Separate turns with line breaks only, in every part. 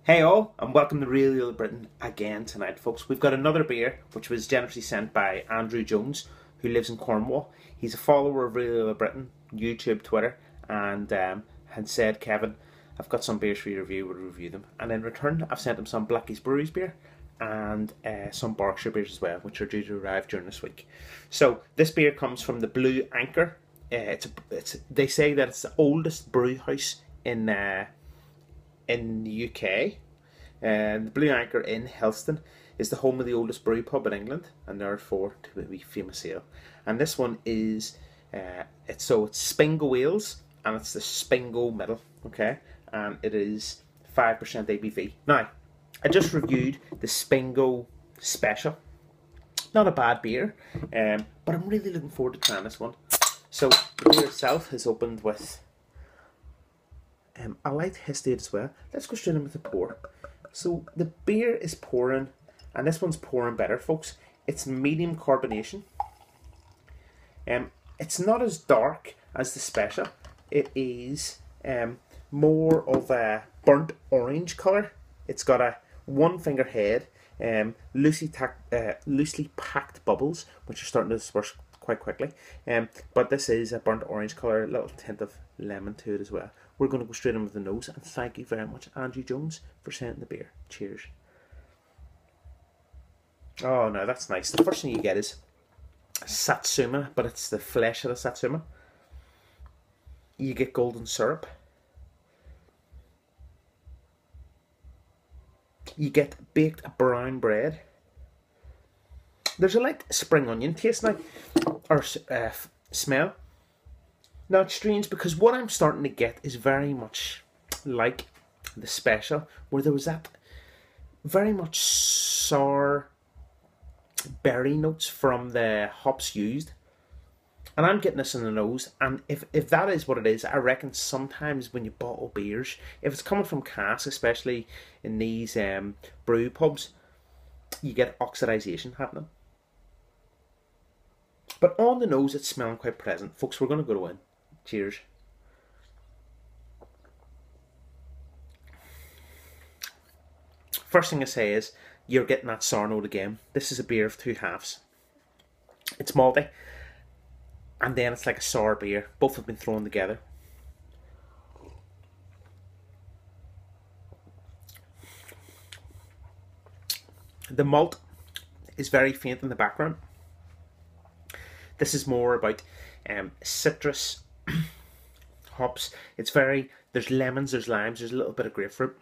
Hey all, and welcome to Real Little Britain again tonight, folks. We've got another beer, which was generously sent by Andrew Jones, who lives in Cornwall. He's a follower of Real Little Britain, YouTube, Twitter, and had said, Kevin, I've got some beers for your review, we'll review them. And in return, I've sent him some Blackie's Breweries beer and some Berkshire beers as well, which are due to arrive during this week. So this beer comes from the Blue Anchor. They say that it's the oldest brew house in the UK. The Blue Anchor in Helston is the home of the oldest brew pub in England, and therefore to be famous ale. And this one is it's Spingo ales, and it's the Spingo middle, okay, and it is 5% ABV. Now, I just reviewed the Spingo Special. Not a bad beer, but I'm really looking forward to trying this one. So the beer itself is opened with a light history as well. Let's go straight in with the pour. So the beer is pouring, and this one's pouring better, folks. It's medium carbonation. It's not as dark as the special. It is more of a burnt orange colour. It's got a one finger head, loosely packed bubbles, which are starting to disperse quite quickly. But this is a burnt orange colour, a little tint of lemon to it as well. We're going to go straight in with the nose, and thank you very much, Andrew Jones, for sending the beer. Cheers. Oh, no, that's nice. The first thing you get is satsuma, but it's the flesh of the satsuma. You get golden syrup. You get baked brown bread. There's a light spring onion taste now, or smell. Now it's strange because what I'm starting to get is very much like the special, where there was that very much sour berry notes from the hops used. And I'm getting this in the nose, and if that is what it is, I reckon sometimes when you bottle beers, if it's coming from casks, especially in these brew pubs, you get oxidization happening. But on the nose, it's smelling quite pleasant. Folks, we're going to go in. Cheers. First thing I say is, you're getting that sour note again. This is a beer of two halves. It's malty, and then it's like a sour beer. Both have been thrown together. The malt is very faint in the background. This is more about citrus, hops. There's lemons, there's limes, there's a little bit of grapefruit.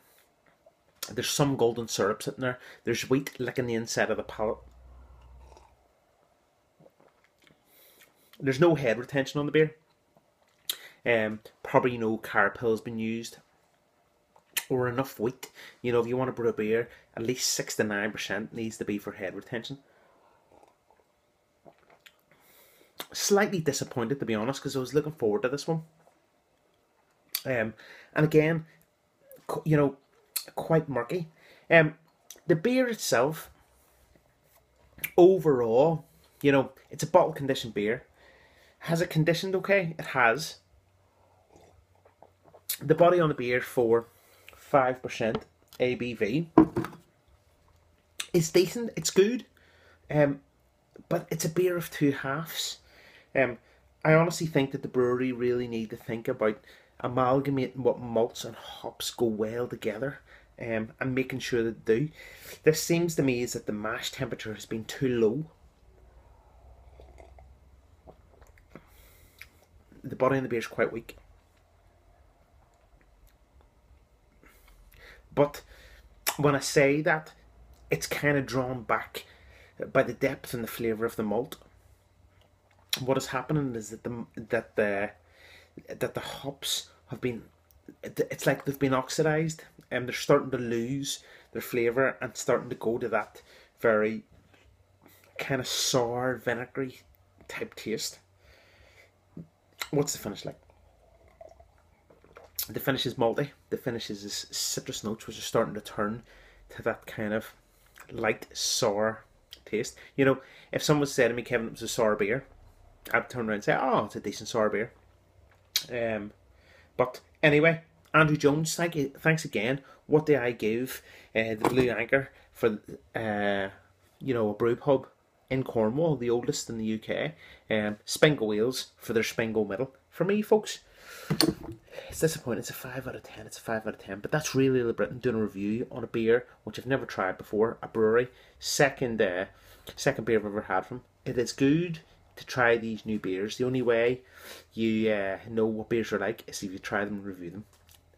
There's some golden syrup sitting there. There's wheat licking the inside of the palate. There's no head retention on the beer. Probably no carapil has been used, or enough wheat. You know, if you want to brew a beer, at least 6 to 9% needs to be for head retention. Slightly disappointed, to be honest, because I was looking forward to this one. And again, you know, quite murky. The beer itself, overall, you know, it's a bottle conditioned beer. Has it conditioned okay? It has. The body on the beer for 5% ABV is decent. It's good. But it's a beer of two halves. I honestly think that the brewery really need to think about amalgamating what malts and hops go well together, and making sure that they do. This seems to me is that the mash temperature has been too low. The body on the beer is quite weak. But when I say that, it's kind of drawn back by the depth and the flavour of the malt. What is happening is that the hops have been, it's like they've been oxidized, and they're starting to lose their flavour and starting to go to that very kind of sour, vinegary type taste. What's the finish like? The finish is malty. The finish is citrus notes, which are starting to turn to that kind of light sour taste. You know, if someone said to me, Kevin, it was a sour beer, I'd turn around and say, oh, it's a decent sour beer. But anyway, Andrew Jones, thanks again. What do I give the Blue Anchor for a brew pub in Cornwall, the oldest in the UK? Spingo Wales for their Spingo Middle. For me, folks, it's disappointing. It's a 5 out of 10. It's a 5 out of 10. But that's really Little Britain doing a review on a beer which I've never tried before. A brewery. Second beer I've ever had from. It is good to try these new beers. The only way you know what beers are like is if you try them and review them.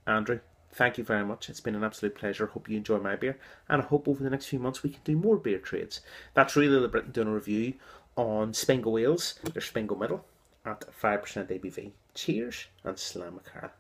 Andrew, thank you very much. It's been an absolute pleasure. Hope you enjoy my beer, and I hope over the next few months we can do more beer trades. That's really Little Britain doing a review on Spingo Wales, their Spingo Middle, at 5% ABV. Cheers and slam a car.